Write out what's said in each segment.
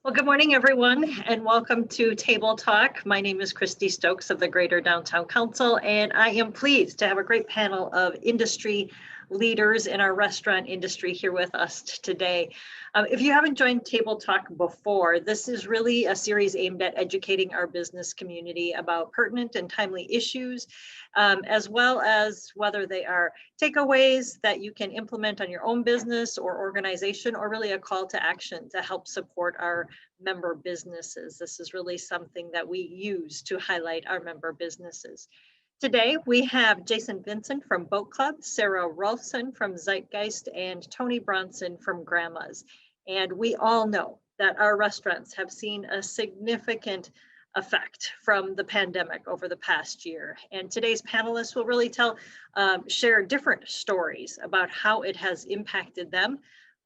Well, good morning, everyone, and welcome to Table Talk. My name is Christy Stokes of the Greater Downtown Council, and I am pleased to have a great panel of industry leaders in our restaurant industry here with us today. If you haven't joined Table Talk before, this is really a series aimed at educating our business community about pertinent and timely issues, as well as whether they are takeaways that you can implement on your own business or organization, or really a call to action to help support our member businesses. This is really something that we use to highlight our member businesses. Today, we have Jason Vincent from Boat Club, Sara Rolfson from Zeitgeist, and Tony Bronson from Grandma's. And we all know that our restaurants have seen a significant effect from the pandemic over the past year. And today's panelists will really share different stories about how it has impacted them,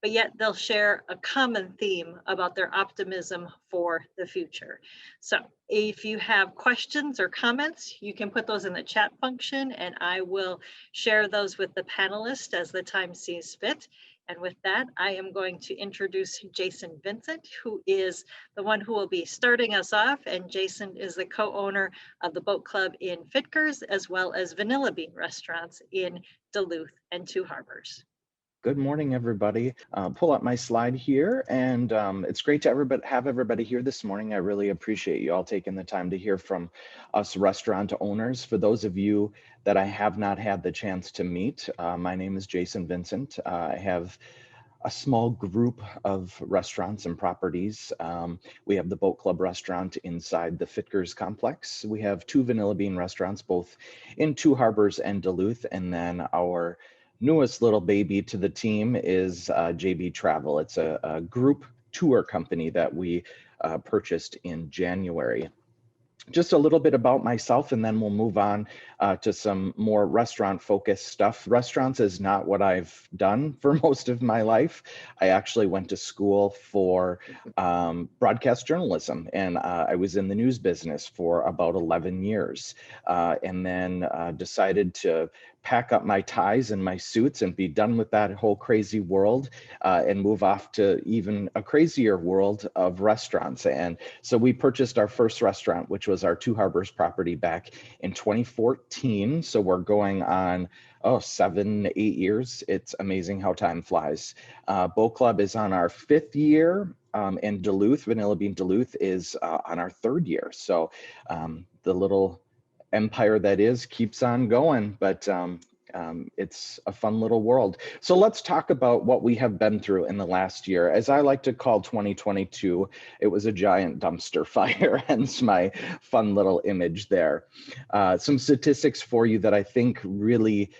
but yet they'll share a common theme about their optimism for the future. So if you have questions or comments, you can put those in the chat function and I will share those with the panelists as the time sees fit. And with that, I am going to introduce Jason Vincent, who is the one who will be starting us off. And Jason is the co-owner of the Boat Club in Fitkers, as well as Vanilla Bean restaurants in Duluth and Two Harbors. Good morning, everybody. Pull up my slide here, and it's great to have everybody here this morning. I really appreciate you all taking the time to hear from us restaurant owners. For those of you that I have not had the chance to meet, my name is Jason Vincent. I have a small group of restaurants and properties. We have the Boat Club restaurant inside the Fitkers complex. We have two Vanilla Bean restaurants, both in Two Harbors and Duluth, and then our newest little baby to the team is JB Travel. It's a group tour company that we purchased in January. Just a little bit about myself, and then we'll move on to some more restaurant focused stuff. Restaurants is not what I've done for most of my life. I actually went to school for broadcast journalism, and I was in the news business for about 11 years, and then decided to pack up my ties and my suits and be done with that whole crazy world and move off to even a crazier world of restaurants. And so we purchased our first restaurant, which was our Two Harbors property, back in 2014. So we're going on 7, 8 years. It's amazing how time flies. Boat Club is on our 5th year, and Duluth, Vanilla Bean Duluth, is on our 3rd year. So the little empire that is keeps on going, but it's a fun little world. So let's talk about what we have been through in the last year. As I like to call 2022, it was a giant dumpster fire, hence my fun little image there. Some statistics for you that I think really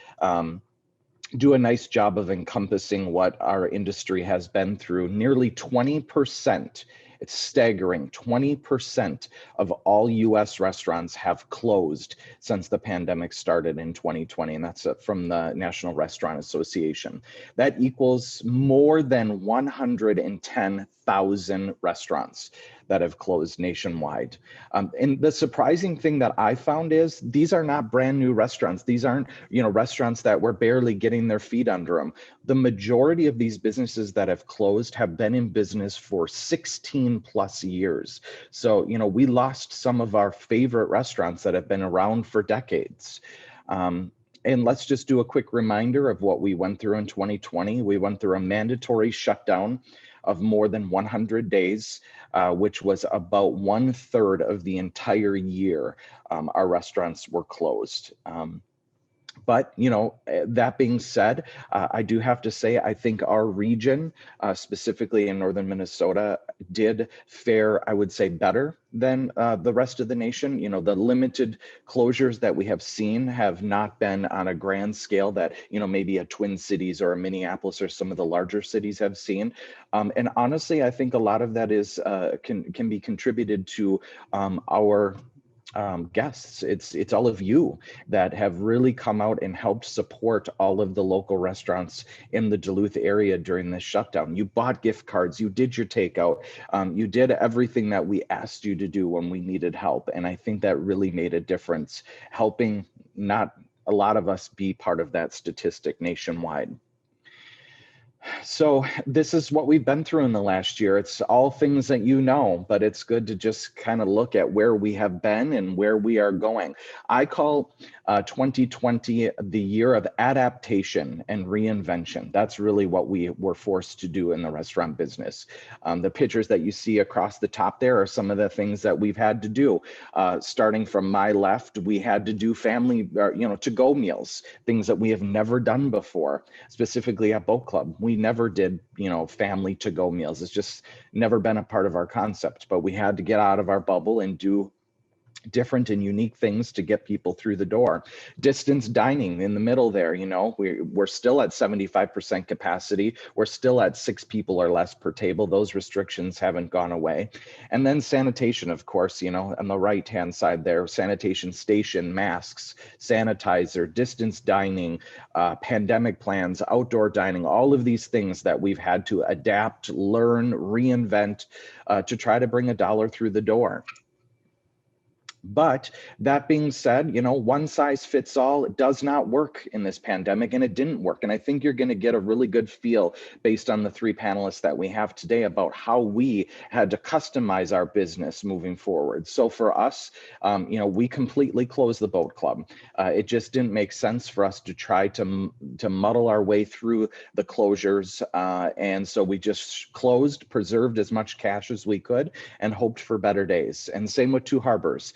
do a nice job of encompassing what our industry has been through. Nearly 20%, it's staggering, 20% of all US restaurants have closed since the pandemic started in 2020, and that's from the National Restaurant Association. That equals more than 110,000 restaurants that have closed nationwide. And the surprising thing that I found is these are not brand new restaurants. These aren't, restaurants that were barely getting their feet under them. The majority of these businesses that have closed have been in business for 16 plus years. So, we lost some of our favorite restaurants that have been around for decades. And let's just do a quick reminder of what we went through in 2020. We went through a mandatory shutdown of more than 100 days, which was about 1/3 of the entire year our restaurants were closed. But, that being said, I do have to say, I think our region, specifically in northern Minnesota, did fare, I would say, better than the rest of the nation. The limited closures that we have seen have not been on a grand scale that, maybe a Twin Cities or a Minneapolis or some of the larger cities have seen. And honestly, I think a lot of that is can be contributed to our guests. It's all of you that have really come out and helped support all of the local restaurants in the Duluth area during this shutdown. You bought gift cards, you did your takeout, you did everything that we asked you to do when we needed help. And I think that really made a difference, helping not a lot of us be part of that statistic nationwide. So this is what we've been through in the last year. It's all things that you know, but it's good to just kind of look at where we have been and where we are going. I call 2020 the year of adaptation and reinvention. That's really what we were forced to do in the restaurant business. The pictures that you see across the top there are some of the things that we've had to do. Starting from my left, we had to do family, to-go meals, things that we have never done before, specifically at Boat Club. We never did, family to-go meals. It's just never been a part of our concept, but we had to get out of our bubble and do different and unique things to get people through the door. Distance dining in the middle there, we're still at 75% capacity. We're still at 6 people or less per table. Those restrictions haven't gone away. And then sanitation, of course, on the right-hand side there, sanitation station, masks, sanitizer, distance dining, pandemic plans, outdoor dining, all of these things that we've had to adapt, learn, reinvent to try to bring $1 through the door. But that being said, one size fits all does not work in this pandemic, and it didn't work. And I think you're going to get a really good feel based on the 3 panelists that we have today about how we had to customize our business moving forward. So for us, we completely closed the Boat Club. It just didn't make sense for us to try to muddle our way through the closures. And so we just closed, preserved as much cash as we could, and hoped for better days. And same with Two Harbors.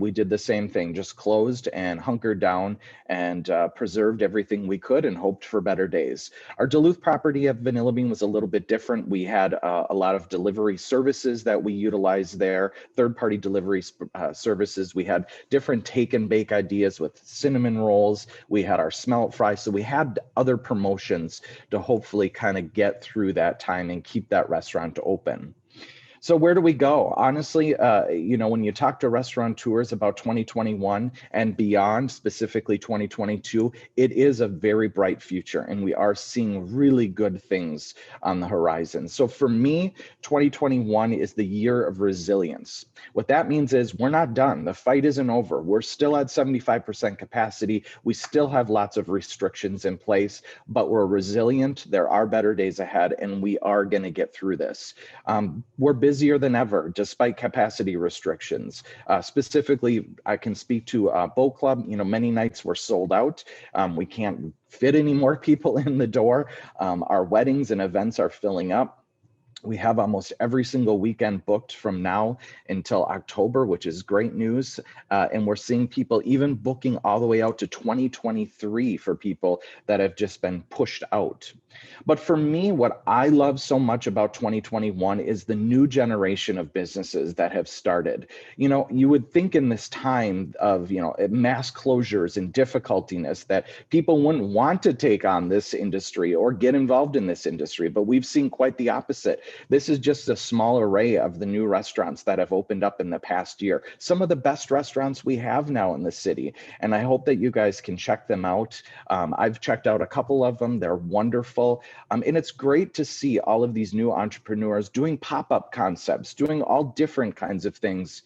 We did the same thing, just closed and hunkered down and preserved everything we could and hoped for better days. Our Duluth property at Vanilla Bean was a little bit different. We had a lot of delivery services that we utilized there, third-party delivery services. We had different take and bake ideas with cinnamon rolls. We had our smelt fry. So we had other promotions to hopefully kind of get through that time and keep that restaurant open. So where do we go? Honestly, when you talk to restaurateurs about 2021 and beyond, specifically 2022, it is a very bright future, and we are seeing really good things on the horizon. So for me, 2021 is the year of resilience. What that means is we're not done. The fight isn't over. We're still at 75% capacity. We still have lots of restrictions in place, but we're resilient. There are better days ahead, and we are going to get through this. We're busier than ever, despite capacity restrictions. Specifically, I can speak to Boat Club. Many nights were sold out. We can't fit any more people in the door. Our weddings and events are filling up. We have almost every single weekend booked from now until October, which is great news. And we're seeing people even booking all the way out to 2023 for people that have just been pushed out. But for me, what I love so much about 2021 is the new generation of businesses that have started. You would think in this time of, mass closures and difficultiness that people wouldn't want to take on this industry or get involved in this industry, but we've seen quite the opposite. This is just a small array of the new restaurants that have opened up in the past year. Some of the best restaurants we have now in the city, and I hope that you guys can check them out. I've checked out a couple of them. They're wonderful. And it's great to see all of these new entrepreneurs doing pop-up concepts, doing all different kinds of things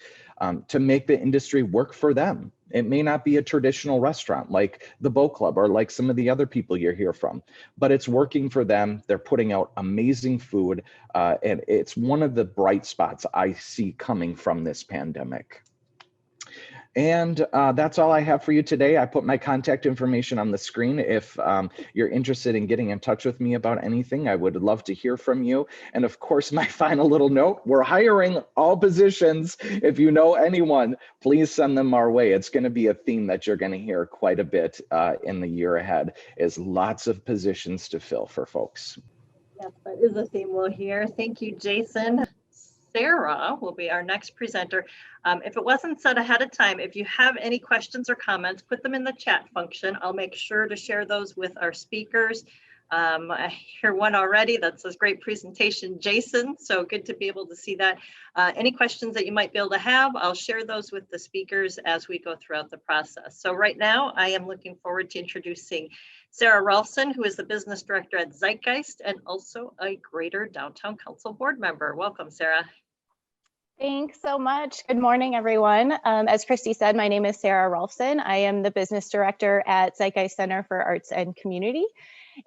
to make the industry work for them. It may not be a traditional restaurant like the Boat Club or like some of the other people you hear from, but it's working for them. They're putting out amazing food, and it's one of the bright spots I see coming from this pandemic. And that's all I have for you today. I put my contact information on the screen. If you're interested in getting in touch with me about anything, I would love to hear from you. And of course, my final little note, we're hiring all positions. If you know anyone, please send them our way. It's going to be a theme that you're going to hear quite a bit in the year ahead, is lots of positions to fill for folks. Yes, that is a theme we'll hear. Thank you, Jason. Sara will be our next presenter. If it wasn't said ahead of time, if you have any questions or comments, put them in the chat function. I'll make sure to share those with our speakers. I hear one already that says great presentation, Jason. So good to be able to see that. Any questions that you might be able to have, I'll share those with the speakers as we go throughout the process. So right now, I am looking forward to introducing Sara Rolfson, who is the business director at Zeitgeist and also a Greater Downtown Council board member. Welcome, Sara. Thanks so much. Good morning, everyone. As Christy said, my name is Sara Rolfson. I am the business director at Zeitgeist Center for Arts and Community.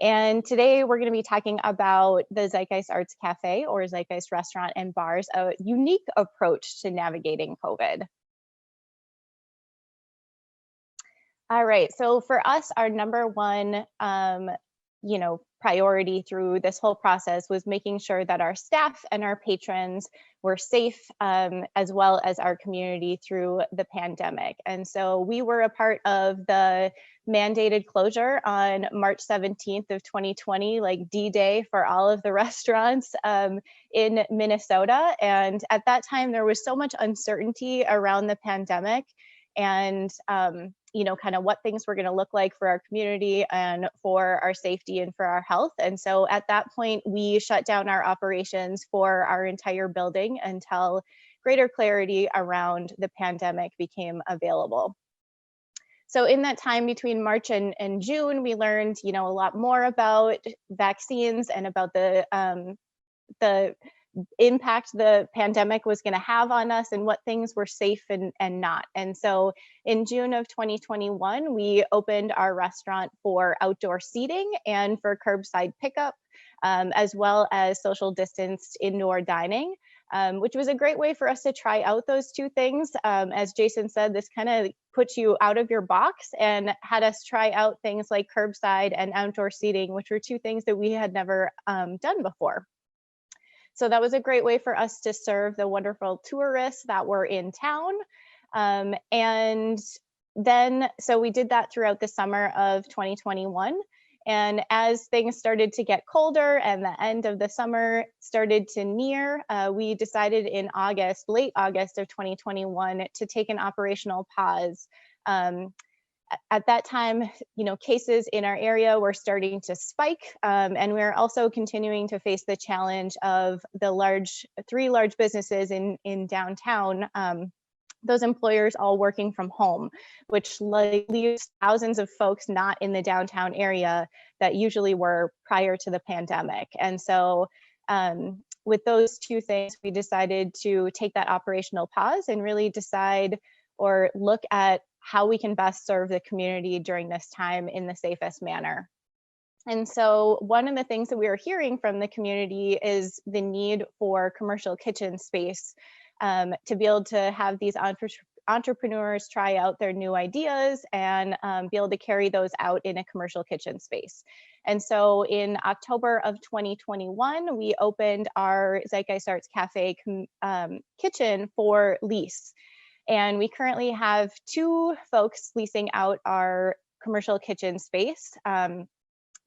And today we're going to be talking about the Zeitgeist Arts Cafe, or Zeitgeist Restaurant and Bars, a unique approach to navigating COVID. All right, so for us, our number one priority through this whole process was making sure that our staff and our patrons were safe, as well as our community through the pandemic. And so we were a part of the mandated closure on March 17th of 2020, like D-Day for all of the restaurants in Minnesota. And at that time, there was so much uncertainty around the pandemic and kind of what things were going to look like for our community and for our safety and for our health. And so at that point, we shut down our operations for our entire building until greater clarity around the pandemic became available. So in that time between March and June, we learned, a lot more about vaccines and about the impact the pandemic was going to have on us and what things were safe and not. And so in June of 2021, we opened our restaurant for outdoor seating and for curbside pickup, as well as social distanced indoor dining, which was a great way for us to try out those two things. As Jason said, this kind of puts you out of your box and had us try out things like curbside and outdoor seating, which were two things that we had never done before. So that was a great way for us to serve the wonderful tourists that were in town. And then, so we did that throughout the summer of 2021. And as things started to get colder and the end of the summer started to near, we decided in late August of 2021, to take an operational pause. At that time, cases in our area were starting to spike, and we were also continuing to face the challenge of the three large businesses in downtown, those employers all working from home, which leaves thousands of folks not in the downtown area that usually were prior to the pandemic. And so with those two things, we decided to take that operational pause and really decide or look at how we can best serve the community during this time in the safest manner. And so one of the things that we are hearing from the community is the need for commercial kitchen space, to be able to have these entrepreneurs try out their new ideas and be able to carry those out in a commercial kitchen space. And so in October of 2021, we opened our Zeitgeist Arts Cafe kitchen for lease. And we currently have two folks leasing out our commercial kitchen space.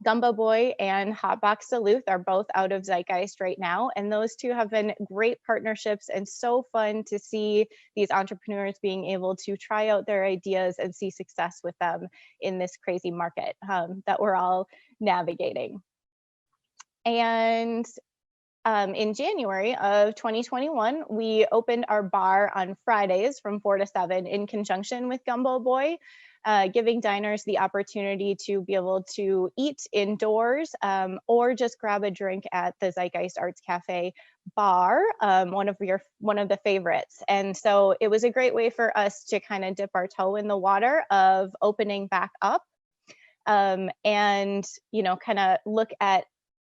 Gumbo Boy and Hotbox Duluth are both out of Zeitgeist right now. And those two have been great partnerships and so fun to see these entrepreneurs being able to try out their ideas and see success with them in this crazy market that we're all navigating. And in January of 2021, we opened our bar on Fridays from 4 to 7 in conjunction with Gumbo Boy, giving diners the opportunity to be able to eat indoors or just grab a drink at the Zeitgeist Arts Cafe bar, one of the favorites. And so it was a great way for us to kind of dip our toe in the water of opening back up, and kind of look at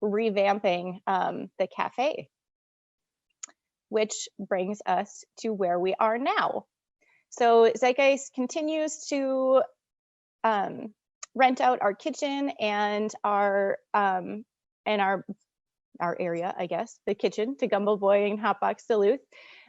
revamping the cafe, which brings us to where we are now. So Zeitgeist continues to rent out our kitchen and our area, I guess, the kitchen to Gumbo Boy and Hotbox Duluth.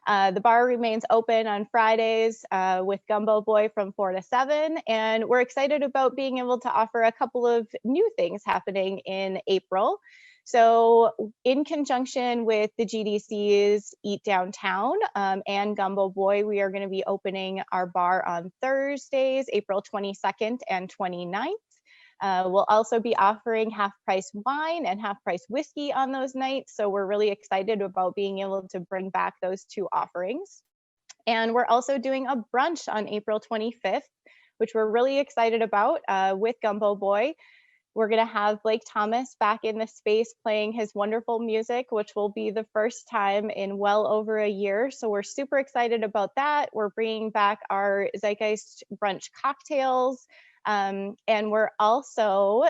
The bar remains open on Fridays with Gumbo Boy from 4 to 7, and we're excited about being able to offer a couple of new things happening in April. So in conjunction with the GDC's Eat Downtown and Gumbo Boy, we are going to be opening our bar on Thursdays, April 22nd and 29th. We'll also be offering half-price wine and half-price whiskey on those nights. So we're really excited about being able to bring back those two offerings. And we're also doing a brunch on April 25th, which we're really excited about with Gumbo Boy. We're going to have Blake Thomas back in the space playing his wonderful music, which will be the first time in well over a year. So we're super excited about that. We're bringing back our Zeitgeist brunch cocktails. And we're also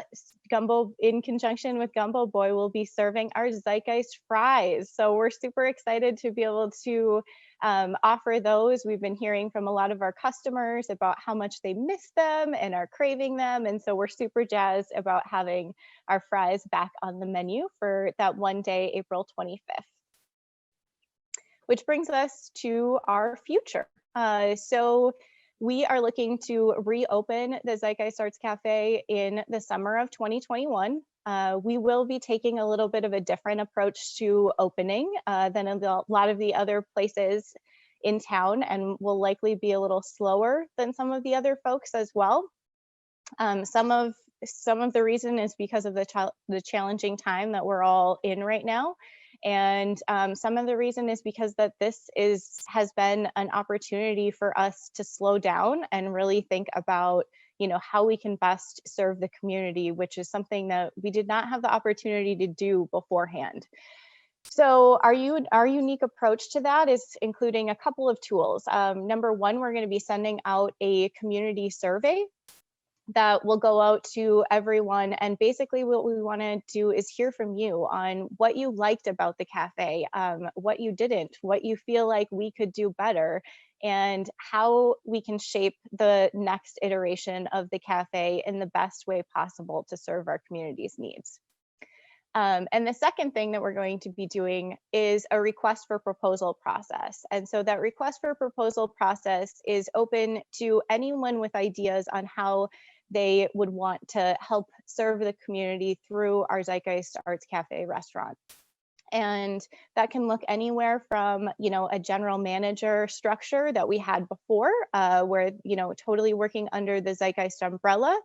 Gumbo, in conjunction with Gumbo Boy, will be serving our Zeitgeist fries. So we're super excited to be able to offer those. We've been hearing from a lot of our customers about how much they miss them and are craving them. And so we're super jazzed about having our fries back on the menu for that one day, April 25th. Which brings us to our future. So we are looking to reopen the Zeitgeist Arts Cafe in the summer of 2021. We will be taking a little bit of a different approach to opening than a lot of the other places in town, and will likely be a little slower than some of the other folks as well. Some of the reason is because of the challenging time that we're all in right now. And some of the reason is because that this has been an opportunity for us to slow down and really think about, how we can best serve the community, which is something that we did not have the opportunity to do beforehand. So our unique approach to that is including a couple of tools. Number one, we're going to be sending out a community survey that will go out to everyone. And basically what we want to do is hear from you on what you liked about the cafe, what you didn't, what you feel like we could do better, and how we can shape the next iteration of the cafe in the best way possible to serve our community's needs. And the second thing that we're going to be doing is a request for proposal process. And so that request for proposal process is open to anyone with ideas on how they would want to help serve the community through our Zeitgeist Arts Cafe restaurant. And that can look anywhere from, a general manager structure that we had before, where, totally working under the Zeitgeist umbrella,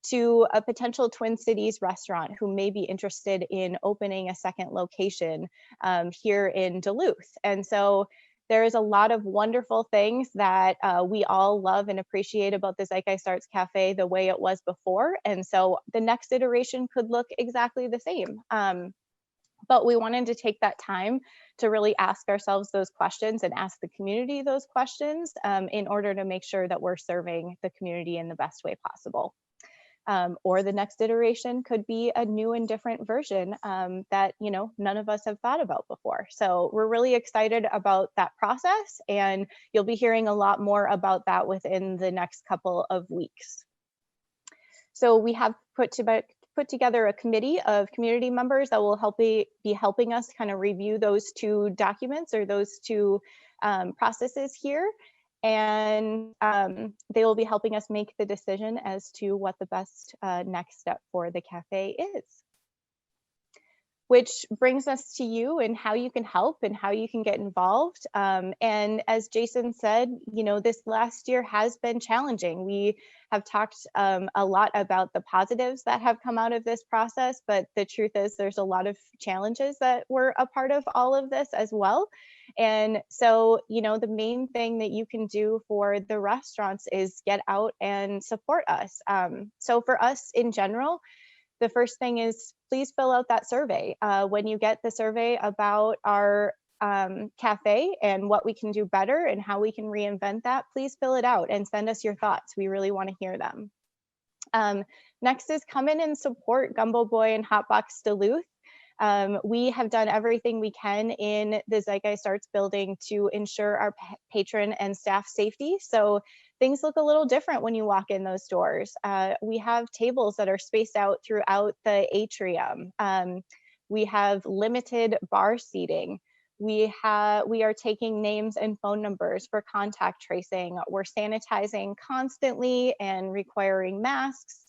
to a potential Twin Cities restaurant who may be interested in opening a second location here in Duluth. And so there's a lot of wonderful things that we all love and appreciate about the Zeitgeist Arts Cafe the way it was before. And so the next iteration could look exactly the same. But we wanted to take that time to really ask ourselves those questions and ask the community those questions in order to make sure that we're serving the community in the best way possible. Or the next iteration could be a new and different version that none of us have thought about before. So we're really excited about that process, and you'll be hearing a lot more about that within the next couple of weeks. So we have put together a committee of community members that will be helping us kind of review those two documents or those two processes here. And they will be helping us make the decision as to what the best next step for the cafe is. Which brings us to you and how you can help and how you can get involved. And as Jason said, this last year has been challenging. We have talked a lot about the positives that have come out of this process, but the truth is there's a lot of challenges that were a part of all of this as well. And so, the main thing that you can do for the restaurants is get out and support us. So for us in general, the first thing is please fill out that survey. When you get the survey about our cafe and what we can do better and how we can reinvent that, please fill it out and send us your thoughts. We really want to hear them. Next is come in and support Gumbo Boy and Hotbox Duluth. We have done everything we can in the Zeitgeist Arts building to ensure our patron and staff safety. So things look a little different when you walk in those doors. We have tables that are spaced out throughout the atrium. We have limited bar seating. We are taking names and phone numbers for contact tracing. We're sanitizing constantly and requiring masks.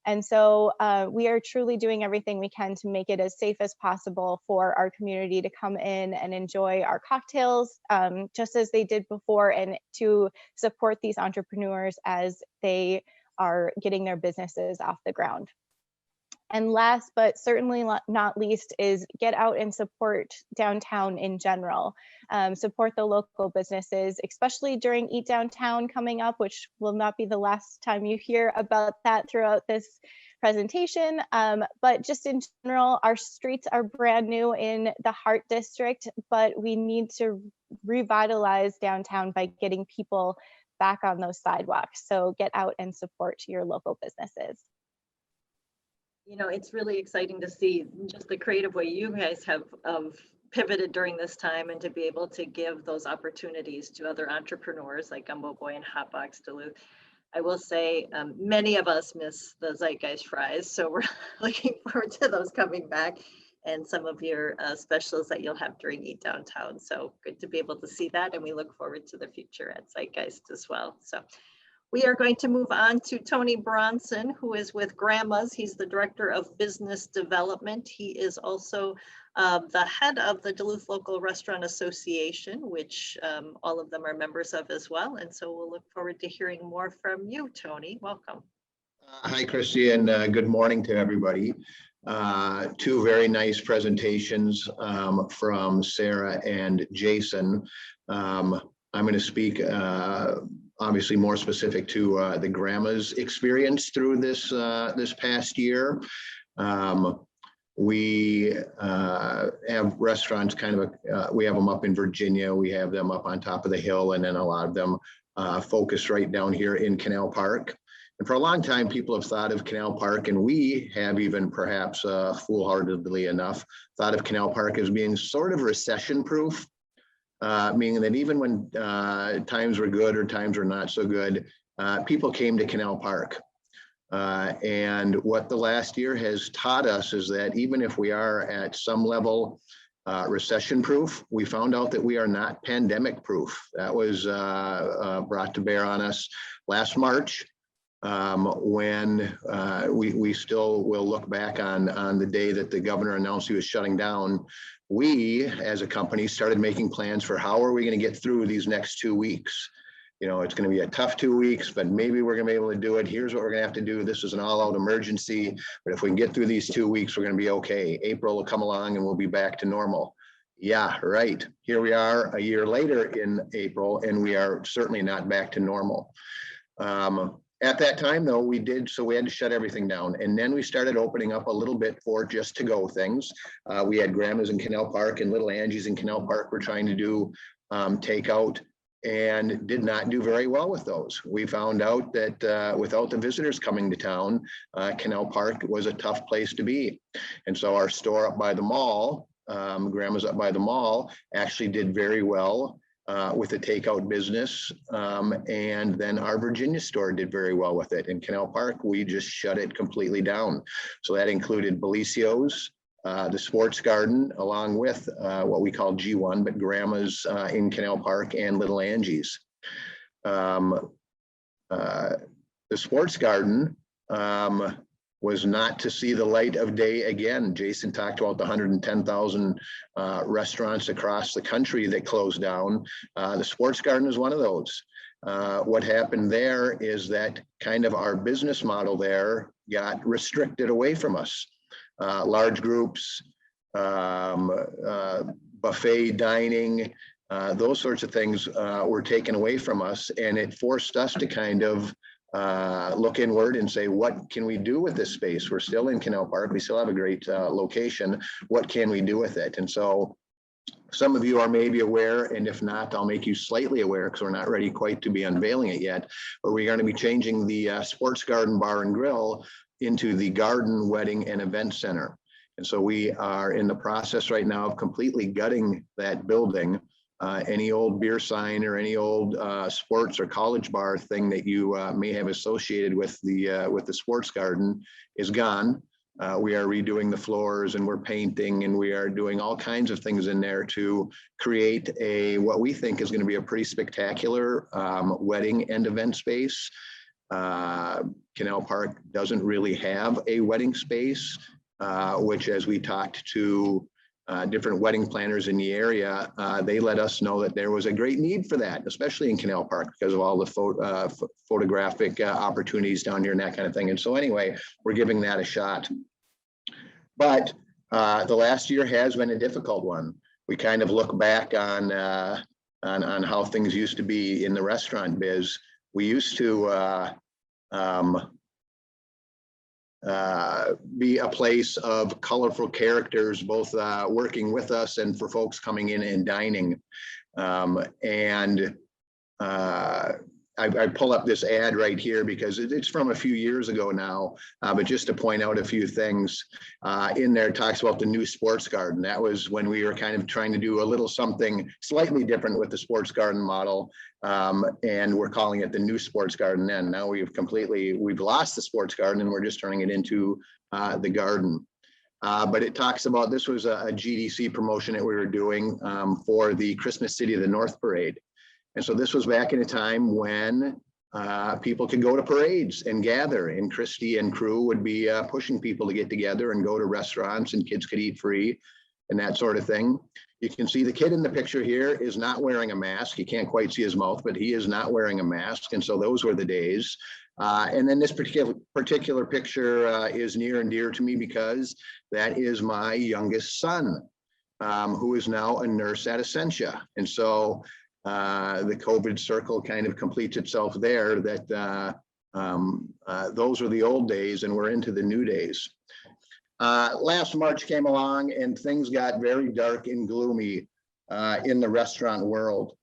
And so we are truly doing everything we can to make it as safe as possible for our community to come in and enjoy our cocktails just as they did before, and to support these entrepreneurs as they are getting their businesses off the ground. And last, but certainly not least, is get out and support downtown in general. Support the local businesses, especially during Eat Downtown coming up, which will not be the last time you hear about that throughout this presentation. But just in general, our streets are brand new in the Heart District, but we need to revitalize downtown by getting people back on those sidewalks. So get out and support your local businesses. It's really exciting to see just the creative way you guys have pivoted during this time, and to be able to give those opportunities to other entrepreneurs like Gumbo Boy and Hotbox Duluth. I will say many of us miss the Zeitgeist fries, so we're looking forward to those coming back, and some of your specials that you'll have during Eat Downtown. So good to be able to see that, and we look forward to the future at Zeitgeist as well. So we are going to move on to Tony Bronson, who is with Grandma's. He's the Director of Business Development. He is also the head of the Duluth Local Restaurant Association, which all of them are members of as well. And so we'll look forward to hearing more from you, Tony. Welcome. Hi, Christy, and good morning to everybody. Two very nice presentations from Sara and Jason. I'm going to speak obviously more specific to the Grandma's experience through this this past year. We have restaurants we have them up in Virginia, we have them up on top of the hill, and then a lot of them focused right down here in Canal Park. And for a long time, people have thought of Canal Park, and we have even perhaps foolhardily enough thought of Canal Park as being sort of recession-proof, meaning that even when times were good or times were not so good, people came to Canal Park. And what the last year has taught us is that even if we are at some level recession-proof, we found out that we are not pandemic-proof. That was brought to bear on us last March. When we still will look back on the day that the governor announced he was shutting down. We, as a company, started making plans for how are we going to get through these next 2 weeks. It's going to be a tough 2 weeks, but maybe we're going to be able to do it. Here's what we're going to have to do. This is an all-out emergency, but if we can get through these 2 weeks, we're going to be okay. April will come along and we'll be back to normal. Yeah, right. Here we are a year later in April, and we are certainly not back to normal. At that time, though, we had to shut everything down. And then we started opening up a little bit for just to-go things. We had Grandma's in Canal Park and Little Angie's in Canal Park. We're trying to do takeout, and did not do very well with those. We found out that without the visitors coming to town, Canal Park was a tough place to be. And so our store up by the mall, Grandma's up by the mall, actually did very well with the takeout business, and then our Virginia store did very well with it. In Canal Park, we just shut it completely down. So that included Bellicio's, the Sports Garden, along with what we call G1, but Grandma's in Canal Park, and Little Angie's. The Sports Garden was not to see the light of day again. Jason talked about the 110,000 restaurants across the country that closed down. The Sports Garden is one of those. What happened there is that kind of our business model there got restricted away from us. Large groups, buffet dining, those sorts of things were taken away from us, and it forced us to kind of look inward and say, what can we do with this space? We're still in Canal Park. We still have a great location. What can we do with it? And so some of you are maybe aware, and if not, I'll make you slightly aware because we're not ready quite to be unveiling it yet, but we're going to be changing the Sports Garden Bar and Grill into the Garden Wedding and Event Center. And so we are in the process right now of completely gutting that building. Any old beer sign or any old sports or college bar thing that you may have associated with the Sports Garden is gone. We are redoing the floors, and we're painting, and we are doing all kinds of things in there to create what we think is going to be a pretty spectacular wedding and event space. Canal Park doesn't really have a wedding space, which, as we talked to different wedding planners in the area, they let us know that there was a great need for that, especially in Canal Park, because of all the photographic opportunities down here and that kind of thing. And so anyway, we're giving that a shot. But the last year has been a difficult one. We kind of look back on how things used to be in the restaurant biz. We used to be a place of colorful characters, both working with us and for folks coming in and dining. I pull up this ad right here because it's from a few years ago now, but just to point out a few things in there, it talks about the new sports garden. That was when we were kind of trying to do a little something slightly different with the sports garden model, and we're calling it the new sports garden. And now we've lost the sports garden and we're just turning it into the garden. But it talks about, this was a GDC promotion that we were doing for the Christmas City of the North Parade. And so this was back in a time when people could go to parades and gather, and Christy and crew would be pushing people to get together and go to restaurants, and kids could eat free and that sort of thing. You can see the kid in the picture here is not wearing a mask. You can't quite see his mouth, but he is not wearing a mask. And so those were the days. And then this particular picture is near and dear to me because that is my youngest son, who is now a nurse at Essentia. And so the COVID circle kind of completes itself there, that those are the old days and we're into the new days. Last March came along and things got very dark and gloomy in the restaurant world.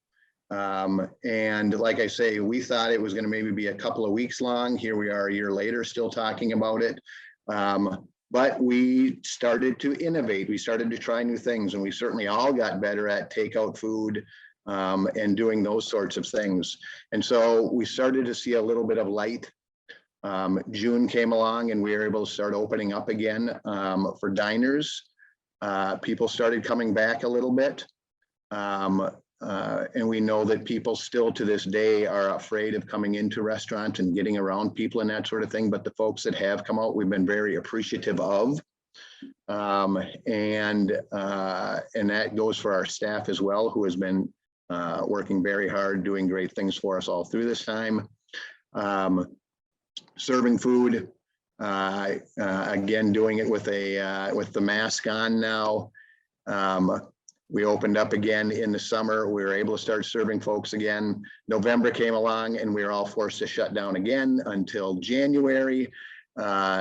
And like I say, we thought it was going to maybe be a couple of weeks long. Here we are a year later, still talking about it. But we started to innovate. We started to try new things, and we certainly all got better at takeout food and doing those sorts of things. And so we started to see a little bit of light. June came along and we were able to start opening up again for diners. People started coming back a little bit. And we know that people still to this day are afraid of coming into restaurants and getting around people and that sort of thing. But the folks that have come out, we've been very appreciative of. And that goes for our staff as well, who has been working very hard, doing great things for us all through this time. Serving food, again, doing it with the mask on now. We opened up again in the summer. We were able to start serving folks again. November came along and we were all forced to shut down again until January,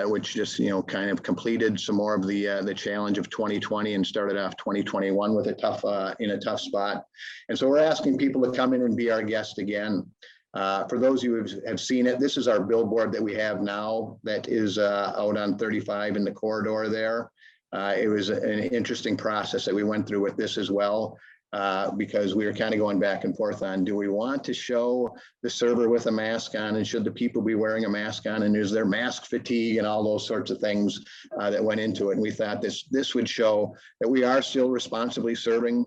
which just, kind of completed some more of the challenge of 2020 and started off 2021 with in a tough spot. And so we're asking people to come in and be our guest again. For those of you who have seen it, this is our billboard that we have now that is out on 35 in the corridor there. It was an interesting process that we went through with this as well, because we were kind of going back and forth on, do we want to show the server with a mask on, and should the people be wearing a mask on, and is there mask fatigue and all those sorts of things that went into it. And we thought this would show that we are still responsibly serving,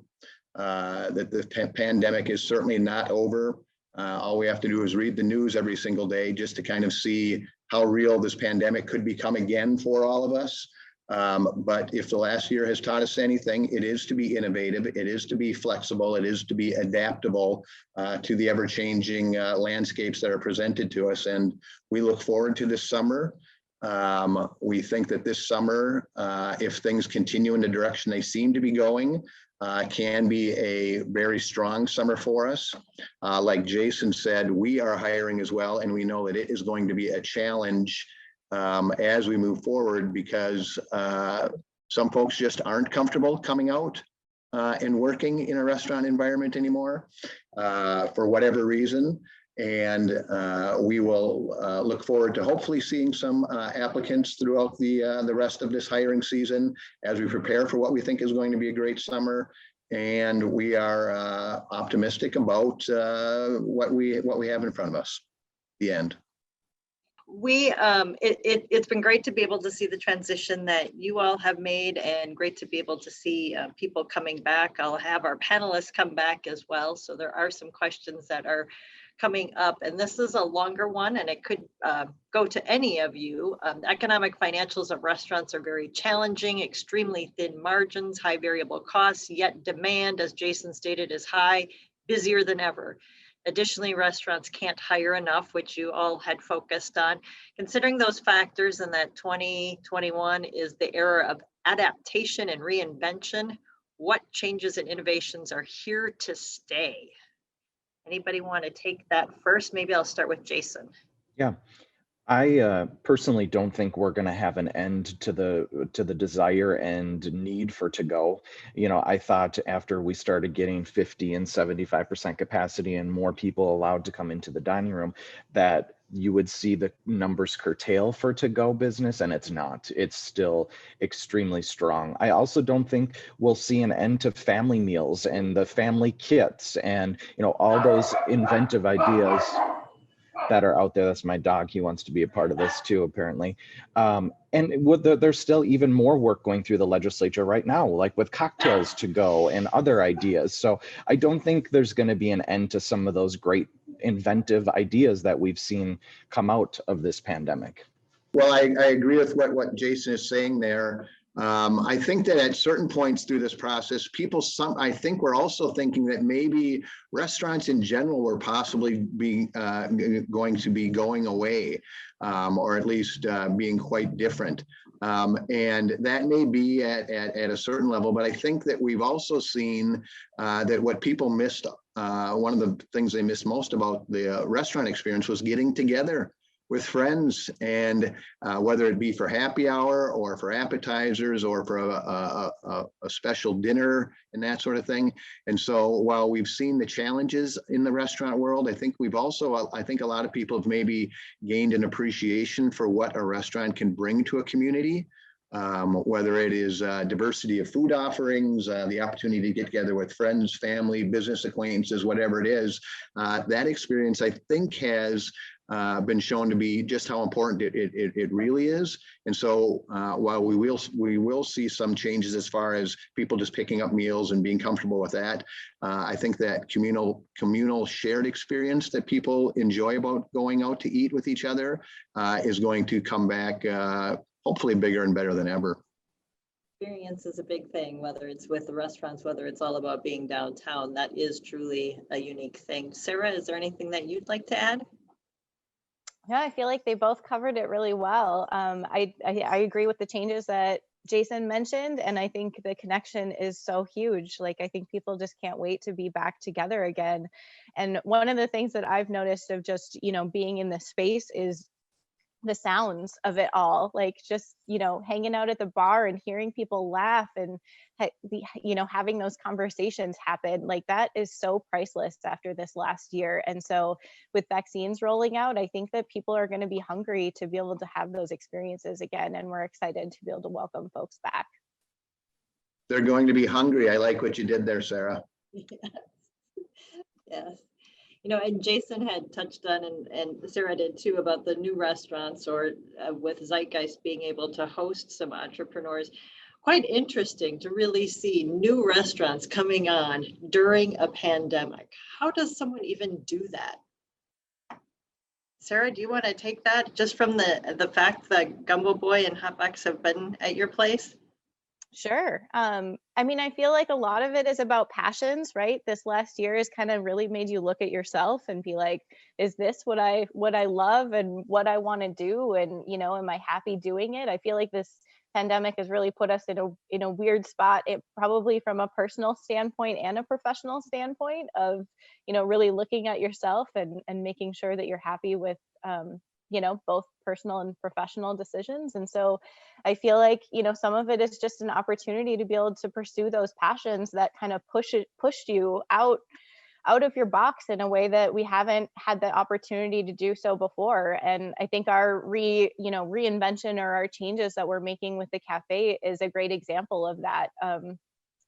that the pandemic is certainly not over. All we have to do is read the news every single day just to kind of see how real this pandemic could become again for all of us. But if the last year has taught us anything, it is to be innovative, it is to be flexible, it is to be adaptable to the ever-changing landscapes that are presented to us. And we look forward to this summer. We think that this summer, if things continue in the direction they seem to be going, can be a very strong summer for us. Like Jason said, we are hiring as well, and we know that it is going to be a challenge as we move forward, because some folks just aren't comfortable coming out and working in a restaurant environment anymore for whatever reason. And we will look forward to hopefully seeing some applicants throughout the rest of this hiring season as we prepare for what we think is going to be a great summer. And we are optimistic about what we have in front of us. The end. It's been great to be able to see the transition that you all have made, and great to be able to see people coming back. I'll have our panelists come back as well. So there are some questions that are coming up, and this is a longer one, and it could go to any of you. Economic financials of restaurants are very challenging, extremely thin margins, high variable costs, yet demand, as Jason stated, is high, busier than ever. Additionally, restaurants can't hire enough, which you all had focused on. Considering those factors, and that 2021 is the era of adaptation and reinvention, what changes and innovations are here to stay? Anybody want to take that first? Maybe I'll start with Jason. Yeah. I personally don't think we're going to have an end to the desire and need for to go. You know, I thought after we started getting 50 and 75% capacity and more people allowed to come into the dining room, that you would see the numbers curtail for to go business, and it's not. It's still extremely strong. I also don't think we'll see an end to family meals and the family kits and, you know, all those inventive ideas that are out there. That's my dog. He wants to be a part of this too, apparently. There's still even more work going through the legislature right now, like with cocktails to go and other ideas. So I don't think there's going to be an end to some of those great inventive ideas that we've seen come out of this pandemic. Well, I agree with what Jason is saying there. I think that at certain points through this process, I think we're also thinking that maybe restaurants in general were possibly going to be going away, or at least being quite different. And that may be at a certain level, but I think that we've also seen that what people missed, one of the things they missed most about the restaurant experience was getting together with friends, and whether it be for happy hour or for appetizers or for a special dinner and that sort of thing. And so while we've seen the challenges in the restaurant world, I think I think a lot of people have maybe gained an appreciation for what a restaurant can bring to a community. Whether it is diversity of food offerings, the opportunity to get together with friends, family, business acquaintances, whatever it is, that experience I think has been shown to be just how important it really is. And so while we will see some changes as far as people just picking up meals and being comfortable with that, I think that communal shared experience that people enjoy about going out to eat with each other is going to come back hopefully bigger and better than ever. Experience is a big thing, whether it's with the restaurants, whether it's all about being downtown. That is truly a unique thing. Sara, is there anything that you'd like to add? Yeah, I feel like they both covered it really well. I agree with the changes that Jason mentioned, and I think the connection is so huge. Like, I think people just can't wait to be back together again. And one of the things that I've noticed of just, being in this space is the sounds of it all, like just hanging out at the bar and hearing people laugh and having those conversations happen, like that is so priceless after this last year. And so with vaccines rolling out, I think that people are going to be hungry to be able to have those experiences again, and we're excited to be able to welcome folks back. They're going to be hungry. I like what you did there, Sara. Yes. And Jason had touched on, and Sara did too, about the new restaurants, or with Zeitgeist being able to host some entrepreneurs. Quite interesting to really see new restaurants coming on during a pandemic. How does someone even do that? Sara, do you want to take that just from the fact that Gumbo Boy and Hotbox have been at your place? Sure. I feel like a lot of it is about passions, right? This last year has kind of really made you look at yourself and be like, is this what I love and what I want to do? And, am I happy doing it? I feel like this pandemic has really put us in a weird spot, probably from a personal standpoint and a professional standpoint of, really looking at yourself and making sure that you're happy with, both personal and professional decisions. And so I feel like, some of it is just an opportunity to be able to pursue those passions that kind of pushed you out of your box in a way that we haven't had the opportunity to do so before. And I think our reinvention or our changes that we're making with the cafe is a great example of that.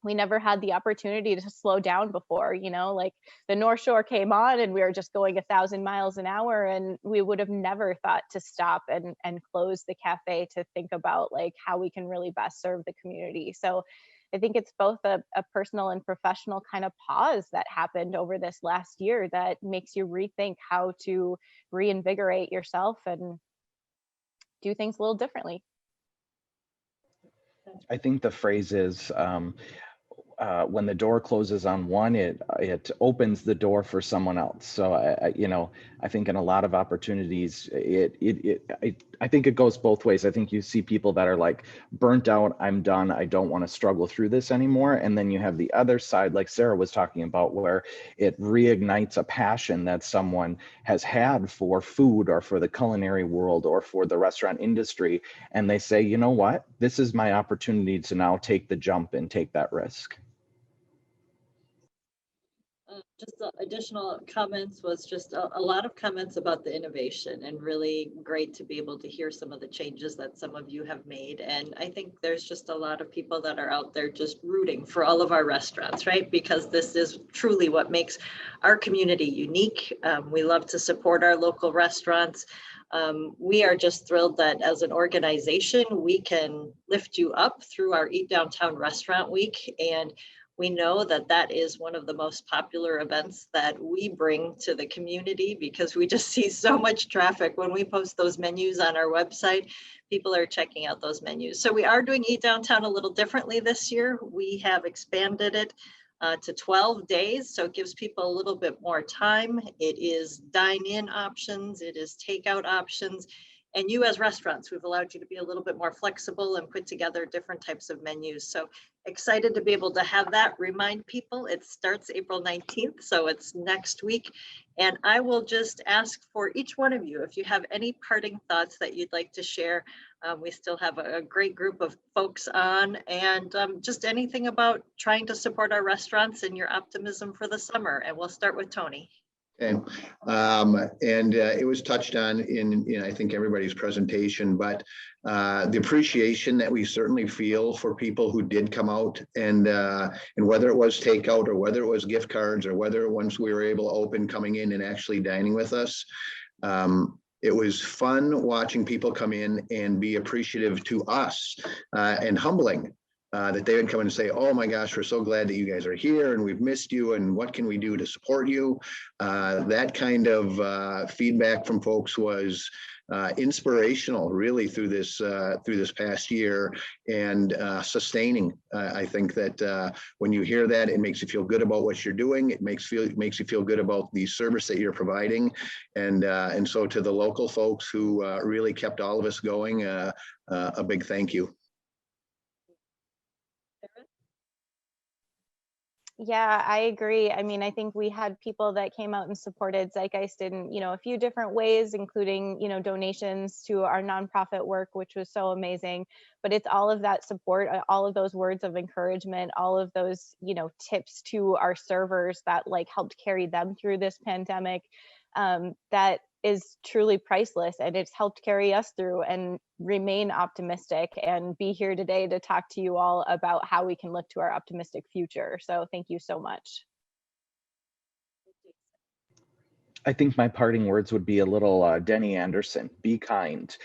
We never had the opportunity to slow down before, like the North Shore came on and we were just going 1,000 miles an hour, and we would have never thought to stop and close the cafe to think about like how we can really best serve the community. So I think it's both a personal and professional kind of pause that happened over this last year that makes you rethink how to reinvigorate yourself and do things a little differently. I think the phrase is, when the door closes on one, it opens the door for someone else. So I think in a lot of opportunities, I think it goes both ways. I think you see people that are like burnt out, I'm done, I don't want to struggle through this anymore. And then you have the other side, like Sara was talking about, where it reignites a passion that someone has had for food or for the culinary world or for the restaurant industry. And they say, you know what, this is my opportunity to now take the jump and take that risk. Just additional comments was just a lot of comments about the innovation, and really great to be able to hear some of the changes that some of you have made. And I think there's just a lot of people that are out there just rooting for all of our restaurants, right? Because this is truly what makes our community unique. We love to support our local restaurants. We are just thrilled that as an organization, we can lift you up through our Eat Downtown Restaurant Week. And we know that that is one of the most popular events that we bring to the community, because we just see so much traffic when we post those menus on our website. People are checking out those menus. So we are doing Eat Downtown a little differently this year. We have expanded it to 12 days. So it gives people a little bit more time. It is dine-in options. It is takeout options. And you as restaurants, we've allowed you to be a little bit more flexible and put together different types of menus. So excited to be able to have that. Remind people it starts April 19th. So it's next week. And I will just ask for each one of you, if you have any parting thoughts that you'd like to share. We still have a great group of folks on, and just anything about trying to support our restaurants and your optimism for the summer. And we'll start with Tony. Okay. It was touched on in I think everybody's presentation, but the appreciation that we certainly feel for people who did come out, and whether it was takeout or whether it was gift cards or whether once we were able to open, coming in and actually dining with us. It was fun watching people come in and be appreciative to us, and humbling. That they would come in and say, oh my gosh, we're so glad that you guys are here and we've missed you, and what can we do to support you? That kind of feedback from folks was inspirational, really, through this past year, and sustaining. I think that when you hear that, it makes you feel good about what you're doing. It makes you feel good about the service that you're providing, and so to the local folks who really kept all of us going, a big thank you. Yeah, I agree. I mean, I think we had people that came out and supported Zeitgeist in, a few different ways, including, donations to our nonprofit work, which was so amazing. But it's all of that support, all of those words of encouragement, all of those, tips to our servers that helped carry them through this pandemic. That is truly priceless, and it's helped carry us through and remain optimistic and be here today to talk to you all about how we can look to our optimistic future. So thank you so much. I think my parting words would be a little Denny Anderson, be kind,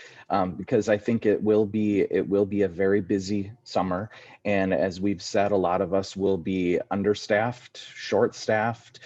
because I think it will be a very busy summer. And as we've said, a lot of us will be understaffed, short-staffed.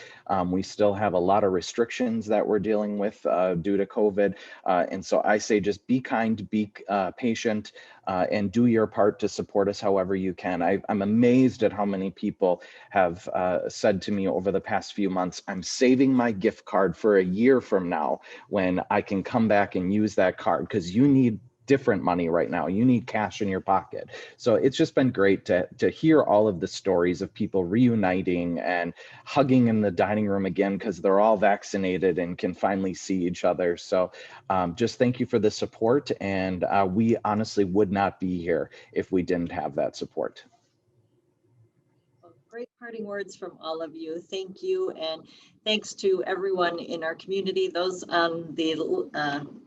We still have a lot of restrictions that we're dealing with due to COVID. And so I say just be kind, be patient, and do your part to support us however you can. I'm amazed at how many people have said to me over the past few months, I'm saving my gift card for a year from now when I can come back and use that card, because you need different money right now. You need cash in your pocket. So it's just been great to hear all of the stories of people reuniting and hugging in the dining room again, because they're all vaccinated and can finally see each other. So just thank you for the support. And we honestly would not be here if we didn't have that support. Great parting words from all of you. Thank you. And thanks to everyone in our community, those on the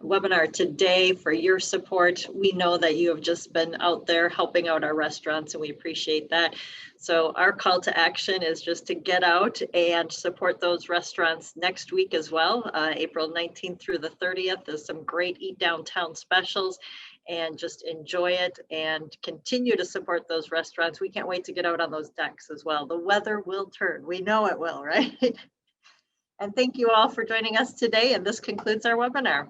webinar today, for your support. We know that you have just been out there helping out our restaurants, and we appreciate that. So our call to action is just to get out and support those restaurants next week as well. April 19th through the 30th, there's some great Eat Downtown specials, and just enjoy it and continue to support those restaurants. We can't wait to get out on those decks as well. The weather will turn. We know it will, right? And thank you all for joining us today. And this concludes our webinar.